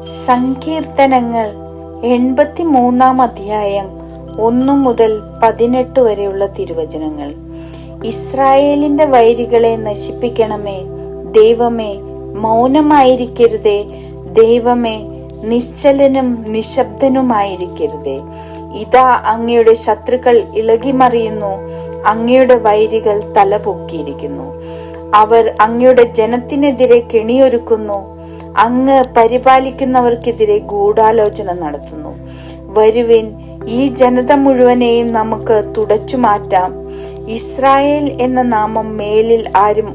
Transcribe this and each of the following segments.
സങ്കീർത്തനങ്ങൾ 83 അധ്യായം 1 മുതൽ 18 വരെയുള്ള തിരുവചനങ്ങൾ. ഇസ്രായേലിന്റെ വൈരികളെ നശിപ്പിക്കണമേ. ദൈവമേ, മൗനമായിരിക്കരുതേ. ദൈവമേ, നിശ്ചലനും നിശബ്ദനുമായിരിക്കരുതേ. ഇതാ അങ്ങയുടെ ശത്രുക്കൾ ഇളകിമറിയുന്നു, അങ്ങയുടെ വൈരികൾ തലപൊക്കിയിരിക്കുന്നു. അവർ അങ്ങയുടെ ജനത്തിനെതിരെ കെണിയൊരുക്കുന്നു, അങ്ങ് പരിപാലിക്കുന്നവർക്കെതിരെ ഗൂഢാലോചന നടത്തുന്നു. വരുവിൻ, ഈ ജനത മുഴുവനെയും നമുക്ക് തുടച്ചു മാറ്റാം. ഇസ്രായേൽ എന്ന നാമം മേലിൽ ആരും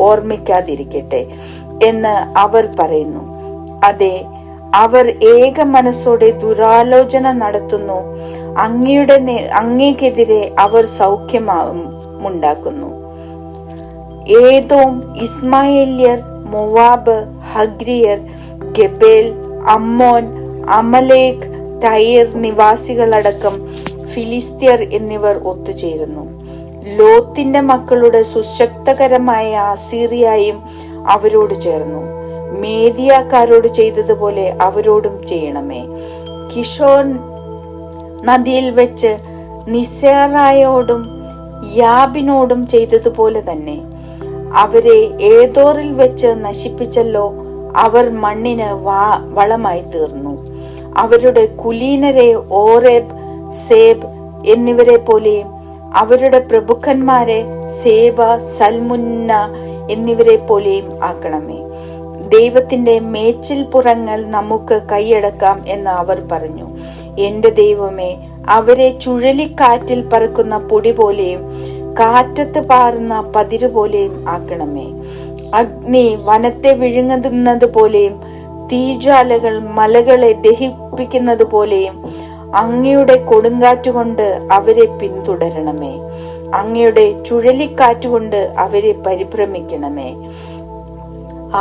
ഓർമ്മിക്കാതിരിക്കട്ടെ എന്ന് അവർ പറയുന്നു. അതെ, അവർ ഏക മനസ്സോടെ ദുരാലോചന നടത്തുന്നു. അങ്ങേക്കെതിരെ അവർ സൗഖ്യമുണ്ടാക്കുന്നു. ഏദോം, ഇസ്മായേല്യർ, മോവാബ്, ഹഗ്രിയർ, ഗെബേൽ, അമ്മോൻ, അമലേക്, ടൈർ നിവാസികളടക്കം ഫിലിസ്ത്യർ എന്നിവർ ഒത്തുചേരുന്നു. ലോത്തിന്റെ മക്കളുടെ സുശക്തകരമായ അസീറിയായും അവരോട് ചേർന്നു. മേദിയാക്കാരോട് ചെയ്തതുപോലെ അവരോടും ചെയ്യണമേ. കിഷോർ നദിയിൽ വെച്ച് നിസേറായോടും യാബിനോടും ചെയ്തതുപോലെ തന്നെ. അവരെ ഏദോറിൽ വെച്ച് നശിപ്പിച്ചല്ലോ, അവർ മണ്ണിന് വളമായി തീർന്നു. അവരുടെ കുലീനരെ ഓറേബ്, സേബ് എന്നിവരെ പോലെയും അവരുടെ പ്രഭുക്കന്മാരെ സേബ, സൽമുന്ന എന്നിവരെ പോലെയും ആക്കണമേ. ദൈവത്തിന്റെ മേച്ചിൽ പുറങ്ങൾ നമുക്ക് കൈയടക്കാം എന്ന് അവർ പറഞ്ഞു. എന്റെ ദൈവമേ, അവരെ ചുഴലിക്കാറ്റിൽ പറക്കുന്ന പൊടി പോലെയും കാറ്റത്ത് പാറുന്ന പതിരു പോലെയും ആക്കണമേ. അഗ്നി വനത്തെ വിഴുങ്ങുന്നത് പോലെയും തീജ്വാലകൾ മലകളെ ദഹിപ്പിക്കുന്നത് പോലെയും അങ്ങയുടെ കൊടുങ്കാറ്റുകൊണ്ട് അവരെ പിന്തുടരണമേ. അങ്ങയുടെ ചുഴലിക്കാറ്റുകൊണ്ട് അവരെ പരിഭ്രമിക്കണമേ.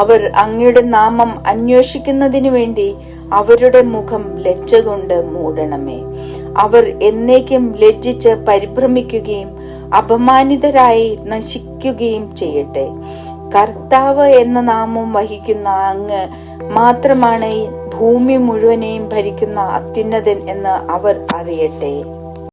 അവർ അങ്ങയുടെ നാമം അന്വേഷിക്കുന്നതിനു വേണ്ടി അവരുടെ മുഖം ലജ്ജ കൊണ്ട് മൂടണമേ. അവർ എന്നേക്കും ലജ്ജിച്ച് പരിഭ്രമിക്കുകയും അപമാനിതരായി നശിക്കുകയും ചെയ്യട്ടെ. കർത്താവ് എന്ന നാമം വഹിക്കുന്ന അങ്ങ് മാത്രമാണ് ഭൂമി മുഴുവനെയും ഭരിക്കുന്ന അത്യുന്നതൻ എന്ന് അവർ അറിയട്ടെ.